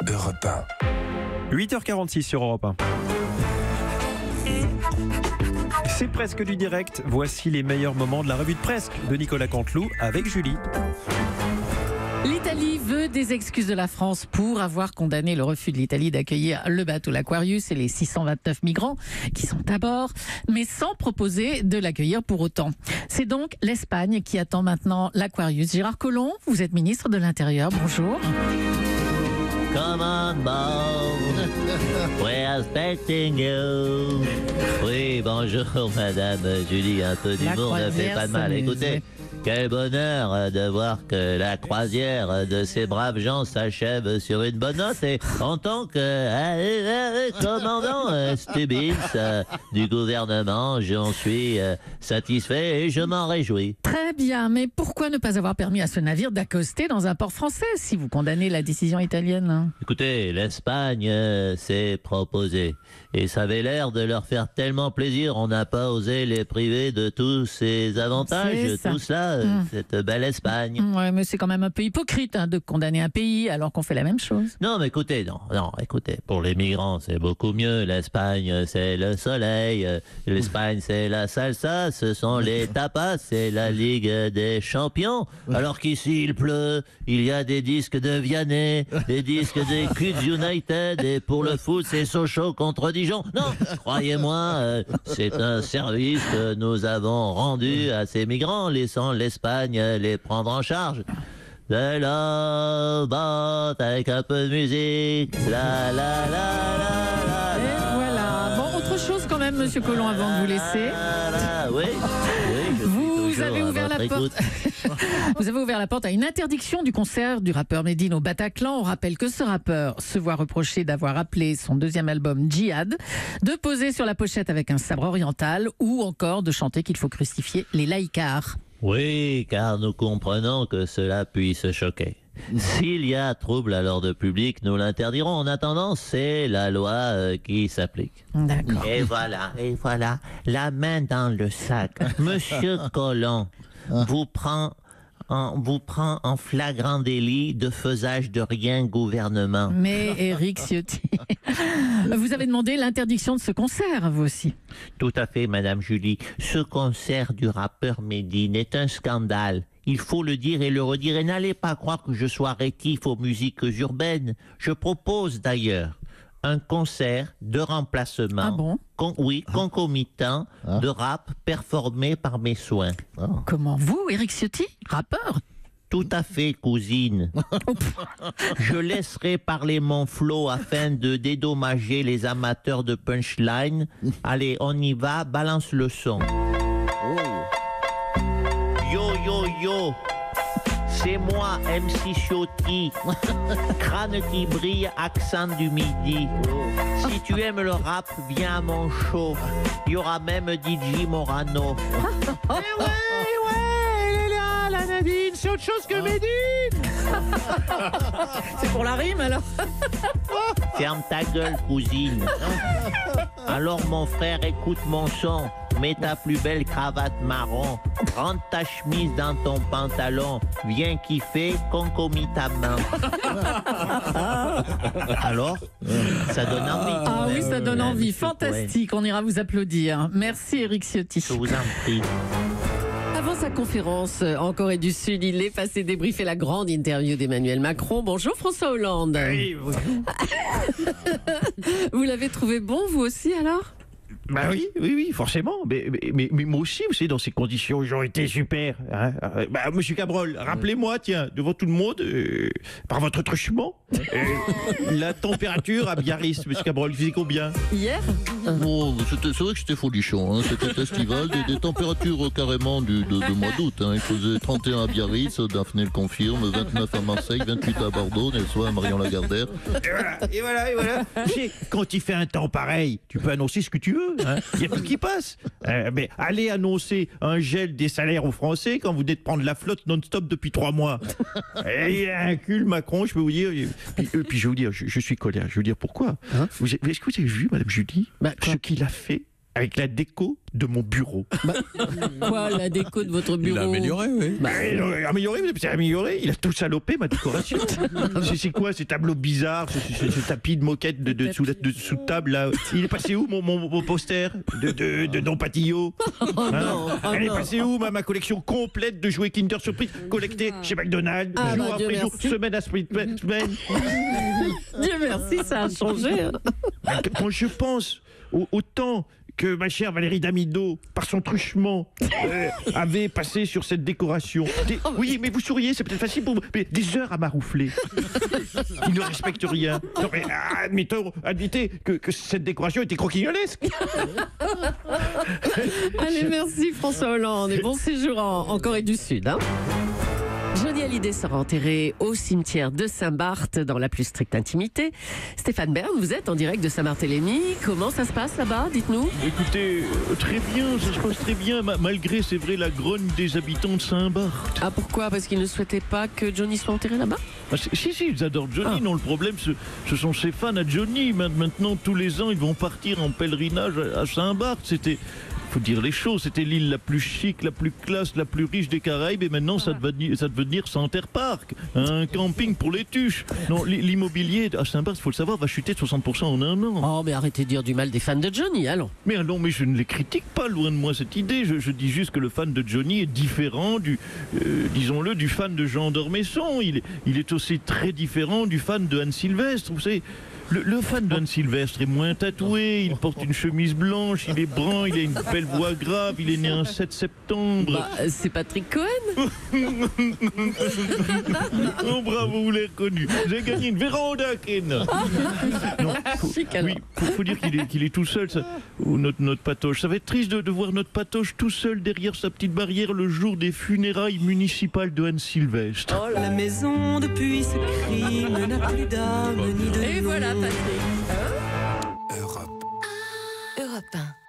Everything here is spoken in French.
Europe 1. 8h46 sur Europe 1. C'est presque du direct. Voici les meilleurs moments de la revue de Presque de Nicolas Canteloup avec Julie. L'Italie veut des excuses de la France pour avoir condamné le refus de l'Italie d'accueillir le bateau l'Aquarius et les 629 migrants qui sont à bord, mais sans proposer de l'accueillir pour autant. C'est donc l'Espagne qui attend maintenant l'Aquarius. Gérard Collomb, vous êtes ministre de l'Intérieur, bonjour. Come on board, we're expecting you. Oui, bonjour madame Julie, un peu d'humour ne fait pas de mal. Écoutez, quel bonheur de voir que la croisière de ces braves gens s'achève sur une bonne note. Et en tant que commandant Stubbins du gouvernement, j'en suis satisfait et je m'en réjouis. Très bien, mais pourquoi ne pas avoir permis à ce navire d'accoster dans un port français si vous condamnez la décision italienne ? Écoutez, l'Espagne s'est proposée et ça avait l'air de leur faire tellement plaisir, on n'a pas osé les priver de tous ces avantages, tout cela, cette belle Espagne. Ouais, mais c'est quand même un peu hypocrite de condamner un pays alors qu'on fait la même chose. Non, mais écoutez, écoutez, pour les migrants, c'est beaucoup mieux. L'Espagne, c'est le soleil. L'Espagne, c'est la salsa. Ce sont les tapas. C'est la Ligue des champions. Alors qu'ici, il pleut. Il y a des disques de Vianney, des disques des Cuds United. Et pour le foot, c'est Sochaux contre Dijon. Non, croyez-moi, c'est un service que nous avons rendu à ces migrants, laissant l'Espagne les prendre en charge. De la botte avec un peu de musique. La la la la la. Et voilà. Bon, autre chose quand même, Monsieur Collomb, avant de vous laisser. Oui, vous avez ouvert la porte. Vous avez ouvert la porte à une interdiction du concert du rappeur Medine au Bataclan. On rappelle que ce rappeur se voit reprocher d'avoir appelé son deuxième album Djihad, de poser sur la pochette avec un sabre oriental ou encore de chanter qu'il faut crucifier les laïcards. Oui, car nous comprenons que cela puisse choquer. S'il y a trouble à l'ordre public, nous l'interdirons. En attendant, c'est la loi qui s'applique. D'accord. Et voilà, la main dans le sac. Monsieur Collomb vous prend en flagrant délit de faisage de rien gouvernement. Mais Éric Ciotti, vous avez demandé l'interdiction de ce concert, vous aussi. Tout à fait, Madame Julie. Ce concert du rappeur Medine est un scandale. Il faut le dire et le redire. Et n'allez pas croire que je sois rétif aux musiques urbaines. Je propose d'ailleurs un concert de remplacement, ah bon concomitant de rap performé par mes soins. Comment vous, Éric Ciotti, rappeur? Tout à fait, cousine. Je laisserai parler mon flow afin de dédommager les amateurs de punchline. Allez, on y va, balance le son. Yo, yo, yo. C'est moi, MC Ciotti, crâne qui brille, accent du midi. Si tu aimes le rap, viens à mon show. Il y aura même DJ Morano. ouais, elle est là, la Nadine, c'est autre chose que Medine. C'est pour la rime alors. Ferme ta gueule, cousine. Alors mon frère, écoute mon son. Mets ta plus belle cravate marron. Rentre ta chemise dans ton pantalon. Viens kiffer concomitamment. Alors, ça donne envie. Ah oui, ça donne envie. Fantastique. On ira vous applaudir. Merci Éric Ciotti. Je vous en prie. Avant sa conférence en Corée du Sud, il est passé débriefer la grande interview d'Emmanuel Macron. Bonjour François Hollande. Oui, Vous l'avez trouvé bon, vous aussi alors ? Bah oui, forcément. Mais moi aussi, vous savez, dans ces conditions, j'aurais été super. Hein. Monsieur Cabrol, rappelez-moi, tiens, devant tout le monde, par votre truchement, la température à Biarritz, Monsieur Cabrol, il faisait combien? Hier ? Bon, c'est vrai que c'était folichon, hein. C'était estival, des températures carrément de mois d'août. Hein. Il faisait 31 à Biarritz, Daphné le confirme, 29 à Marseille, 28 à Bordeaux, Nelson à Marion-Lagardère. Et voilà. Tu sais, quand il fait un temps pareil, tu peux annoncer ce que tu veux. Hein. Il y a tout qui passe. Mais allez annoncer un gel des salaires aux Français quand vous venez de prendre la flotte non-stop depuis 3 mois. Et il a un cul, Macron, je peux vous dire. Puis je vais vous dire, je suis colère. Je vais vous dire pourquoi. Est-ce que vous avez vu, Madame Julie, ce qu'il a fait avec la déco de mon bureau. Quoi, la déco de votre bureau? Il a amélioré, oui. Amélioré, il a tout salopé ma décoration. C'est quoi ces tableaux bizarres, ce tapis de moquette sous de table là? Il est passé où mon poster de Don Patillot? Elle est passée où ma collection complète de jouets Kinder Surprise collectés chez McDonald's, jour après jour, semaine après semaine? Dieu merci, ça a changé. Quand je pense au temps que ma chère Valérie Damido, par son truchement, avait passé sur cette décoration. Oui, mais vous souriez, c'est peut-être facile pour vous, mais des heures à maroufler. Il ne respecte rien. Non, mais admettez que cette décoration était croquignolesque. Allez, merci François Hollande et bon séjour en Corée du Sud. Johnny Hallyday sera enterré au cimetière de Saint-Barth dans la plus stricte intimité. Stéphane Bern, vous êtes en direct de Saint-Barthélemy. Comment ça se passe là-bas? Dites-nous. Écoutez, très bien, ça se passe très bien, malgré, c'est vrai, la grogne des habitants de Saint-Barth. Ah, pourquoi? Parce qu'ils ne souhaitaient pas que Johnny soit enterré là-bas? Si, ils adorent Johnny. Non, le problème, ce sont ses fans à Johnny. Maintenant, tous les ans, ils vont partir en pèlerinage à Saint-Barth. Faut dire les choses, c'était l'île la plus chic, la plus classe, la plus riche des Caraïbes, et maintenant ça devait devenir Center Park, un camping pour les tuches. Non, l'immobilier à Saint-Barth, il faut le savoir, va chuter de 60% en un an. Oh, mais arrêtez de dire du mal des fans de Johnny, allons. Mais je ne les critique pas, loin de moi cette idée. Je dis juste que le fan de Johnny est différent disons-le, du fan de Jean d'Ormesson. Il est aussi très différent du fan de Anne Sylvestre, vous savez. Le fan d'Anne Sylvestre est moins tatoué, il porte une chemise blanche, il est brun, il a une belle voix grave, il est né un 7 septembre. C'est Patrick Cohen. Oh bravo, vous l'avez reconnu. Vous avez gagné une véranda, Ken. Faut dire qu'il est tout seul, notre patoche. Ça va être triste de voir notre patoche tout seul derrière sa petite barrière le jour des funérailles municipales de Anne Sylvestre. Oh, la maison depuis ce crime n'a plus d'âme ni de nom. Et voilà, Patrick. Europe 1.